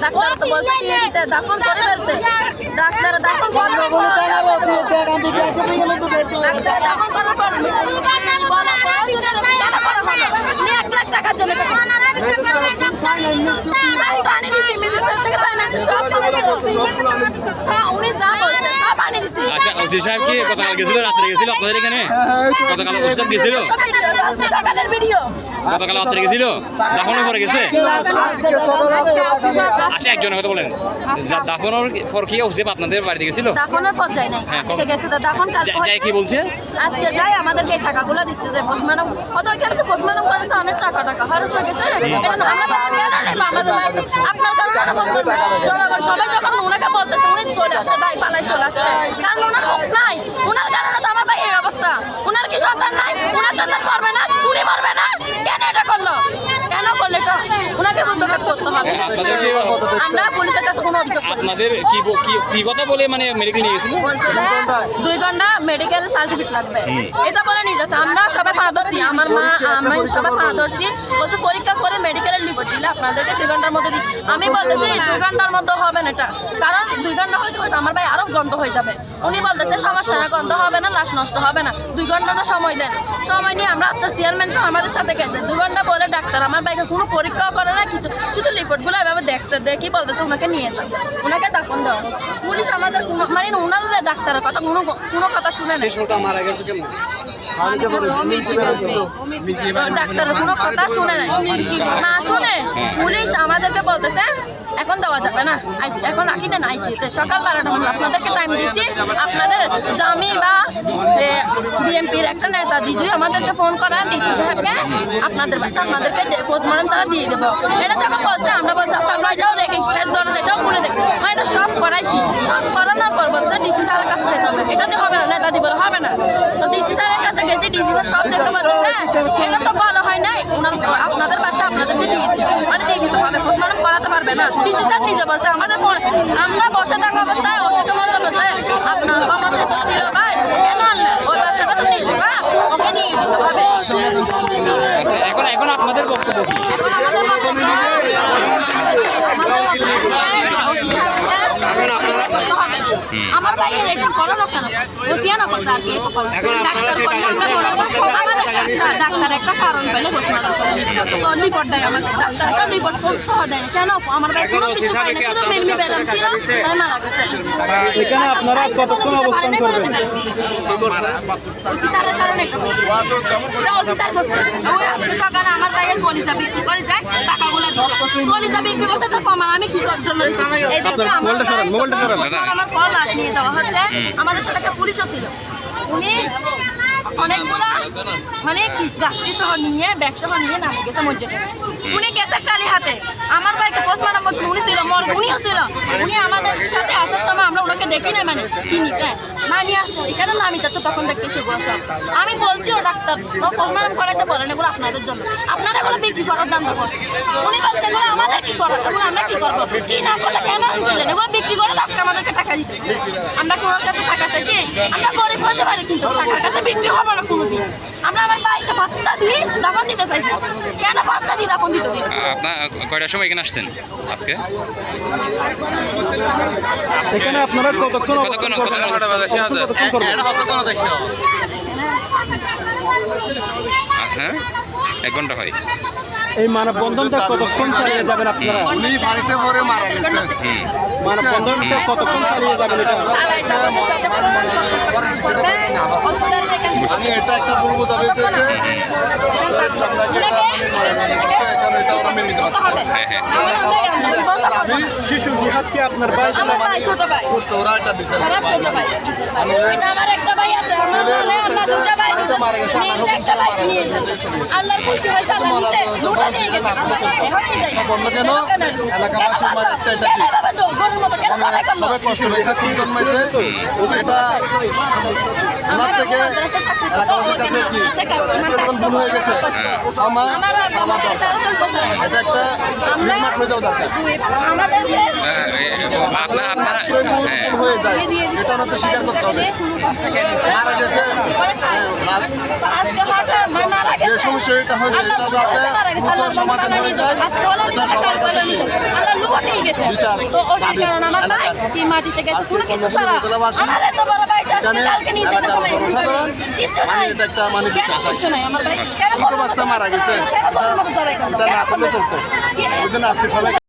Doctor তো বলছে দিয়ে দিতে, দাফন করে ফেলতে। ডাক্তার দাফন করার পর ডাক্তার দাফন করার পর বলা পর যদি এরকম কেন করা হলো? উনি 1 লাখ টাকার জন্য পানি দিচ্ছি, মিনিস্টার থেকে সাইন আছে, সব উনি যা বলছে সব পানি দিচ্ছি। আচ্ছা, ওসি সাহেব কি গতকাল গেছিল, রাত্রে গেছিল আপনাদের এখানে? গতকাল ওসি সাহেব গেছিল, সকালের ভিডিও গতকাল রাত্রে গেছিল, দাফনের পরে গেছে। আচ্ছা, একজনের কথা বলেন, দাফনের পর কি ওসি আপনাদের বাড়িতে গেছিল? দাফনের পর যায় নাই, আজকে গেছে। তো দাফন যাই কি বলছে? আজকে যাই আমাদেরকে এই টাকাগুলো দিচ্ছে যে পোস্টম্যাডাম, কত ওইখানে তো পোস্টম্যাডাম করেছে অনেক টাকা খরচ হয়ে গেছে। আপনার কারণে জনগণ সবাই যখন ওনাকে বলতেছে, উনি চলে আসছে, দায় পালাই চলে আসছে, কারণ ওনার হক নাই। ওনার কারণে তো আমার ভাই এই অবস্থা। ওনার কি সন্তান নাই? ওনার সন্তান মরবে না? উনি মরবে না? কেন এটা করলো? কেন করলে এটা? ওনাকে পদক্ষেপ করতে হবে। আমরা পুলিশের কাছে কোনো অভিযোগ করি। আপনাদের কি কথা বলে মানে মেডিকেল নিয়ে গেছিল? 2 ঘন্টা মেডিকেল সার্টিফিকেট লাগবে, এটা বলে নিয়ে যাচ্ছে। আমরা সবাই পারদর্শী, আমার মা আমি সবাই পারদর্শী। বলছে পরীক্ষা করে মেডিকেলের রিপোর্ট দিলে আপনাদেরকে 2 ঘন্টার মধ্যে দিই। আমি বলতেছি 2 ঘন্টার মধ্যে হবে না এটা, কারণ 2 ঘন্টা হয়তো আমার ভাই আরো গন্ধ হয়ে যাবে। উনি বলতেছে সমস্যা না, গন্ধ হবে না, লাশ নষ্ট হবে না, 2 ঘন্টাটা সময় দেন। সময় নিয়ে আমরা আচ্ছা চেয়ারম্যান সহ আমাদের সাথে গেছে। 2 ঘন্টা বলে ডাক্তার আমার ভাইকে কোনো পরীক্ষাও করে না, কিছু শুধু রিপোর্টগুলো এভাবে দেখতে দেখি বলতেছে ওনাকে নিয়ে যান, ওনাকে দাফন দেওয়া। পুলিশ আমাদের মানে ওনাদের ডাক্তারের কথা কোনো কথা শুনে না। মারা গেছে কেমন? ডাক্তারের কোনো কথা শুনে নাই, না শুনে পুলিশ আমাদেরকে বলতেছে এখন দেওয়া যাবে না, এখন রাখি দেন আইসিইউতে। সকাল 12টা পর্যন্ত আপনাদেরকে টাইম দিচ্ছি। আপনাদের জামি বা বিএমপির একটা নেতা দিদি আমাদেরকে ফোন করান ডিসি সাহেবকে, আপনাদের বাচ্চা আপনাদেরকে পোস্টমর্টম তারা দিয়ে দেবো। এটা যখন বলছে আমরা বলছি আচ্ছা আমরা এটাও দেখি, শেষ দরজা এটাও খুলে দেখি। এটা সব করাইছি, সব করানোর পর বলছে ডিসি স্যারের কাছে যেতে হবে। এটাতে হবে না, নেতা দিব হবে না। তো ডিসি স্যারের কাছে গেছি, ডিসি স্যার সব দেখতে বলতেছে এটা তো ভালো হয় নাই, ওনার আপনাদের বাচ্চা আপনাদেরকে দিয়ে মানে দিয়ে দিতে হবে, পোস্টমর্টম করাতে পারবে না। ডিসি স্যার নিজে বলছে আমাদের ফোন, আমরা বসে থাকা অবস্থায় ওকে মনে বলছে আপনার আমাদের তো ছিল ভাই কেন আনলেন, ওই বাচ্চাটা তো নিষ্পা, ওকে নিয়ে দিতে হবে। আচ্ছা, এখন আপনাদের বক্তব্য কি? আমার ভাইয়ের এটা করানো কেন? বসিয়া না করছে আর কি এটা করো। ডাক্তার একটা কারণ পেলে রিপোর্ট দেয় আমাদের, ডাক্তার একটা রিপোর্ট সহ দেয়। কেন আমার ভাই কোনো কিছু পায় না, শুধু মেমনি বেরাম ছিল তাই মারা গেছে। এখানে আপনারা কতক্ষণ অবস্থান করবেন? সকালে আমার ভাইয়ের কলিজা বিক্রি করে যায়, টাকাগুলো কলিজা বিক্রি করছে তো প্রমাণ আমি কি করার জন্য আমার ফল আস নিয়ে যাওয়া হচ্ছে। আমাদের সাথে একটা পুলিশও ছিল, উনি অনেকগুলা মানে কি গাড়ি সহ নিয়ে ব্যাগ সহ নিয়ে নামে গেছে মসজিদে। উনি গেছে কালি হাতে, আমার ভাইকে পোস্টমর্টম করছেন উনি ছিল, উনিও ছিল। উনি আমাদের সাথে আসার সময় আমরা ওনাকে দেখি না, মানে চিনিছে মানি আসছে এখানে নামি যাচ্ছে, তখন দেখতেছি এগুলো সব। আমি বলছি ও ডাক্তার ও পোস্টমর্টম করাইতে বলেন, এগুলো আপনাদের জন্য, আপনারা এগুলো বিক্রি করার দাম করছে। উনি বলছে এগুলো আমাদের কি করার, এগুলো আমরা কি করবো, কি না করলে কেন আনছিলেন, এগুলো বিক্রি করে আজকে আমাদেরকে টাকা দিচ্ছে। আমরা কোনোর কাছে টাকা চাইছি, আমরা গরিব হতে পারি কিন্তু টাকার কাছে বিক্রি হবে না কোনোদিন। আমরা আমার বাইকে 5টা দিয়ে দাফন দিতে চাইছি, কেন 5টা দিয়ে দাফন দিতে দিন? আপনার কয়টার সময় এখানে আসছেন আজকে? এখানে আপনারা কতক্ষণ অবস্থান করবেন? হ্যাঁ, 1 ঘন্টা হয়। এই মানববন্ধনটা কতক্ষণ চালিয়ে যাবেন আপনারা? উনি বাড়িতে পরে মারা গেছে। মানববন্ধনটা কতক্ষণ চালিয়ে যাবেন এটা? আমি এটা একটা বলবো তবে আমি শিশু জিহাদকে আপনার ভাই ছিল, আমার ভাই ছোট ভাই, ওরা একটা বিষয় আমার ছোট ভাই, এটা আমার একটা ভাই আছে, আমার বলে আমরা 2টা ভাই একটা ভাই নিয়ে আল্লাহর খুশি হয়েছে, আল্লাহ নিতে 2টা নিয়ে গেছে। বন্ধ কেন? এলাকাবাসী বাবা তো গরুর মতো কেন সবাই করলো? সবাই কষ্ট হয়েছে, কি জন্মাইছে এটা ওনার থেকে এলাকাবাসীর কাছে কি এরকম ভুল হয়ে গেছে, আমার এটা একটা নির্মাণ হয়ে যাওয়া দরকার হয়ে যায়, এটা ওনাকে স্বীকার করতে হবে। মারা গেছে, যে সমস্যা এটা হয়েছে এটা যাতে দ্রুত সমাধান হয়ে যায়, এটা সবার কাছে কি গেছে তো ওই কারণে আমার ভাই কি মাটিতে গেছে কোনো কিছু ছাড়া আমার এত বড় ভাইটা কালকে নিয়ে যেতে সময় কিচ্ছু নাই এটা একটা মানে কিছু নাই আমার ভাই কেন ছোট বাচ্চা মারা গেছে এটা না করলে চলতো ওই জন্য আজকে সবাই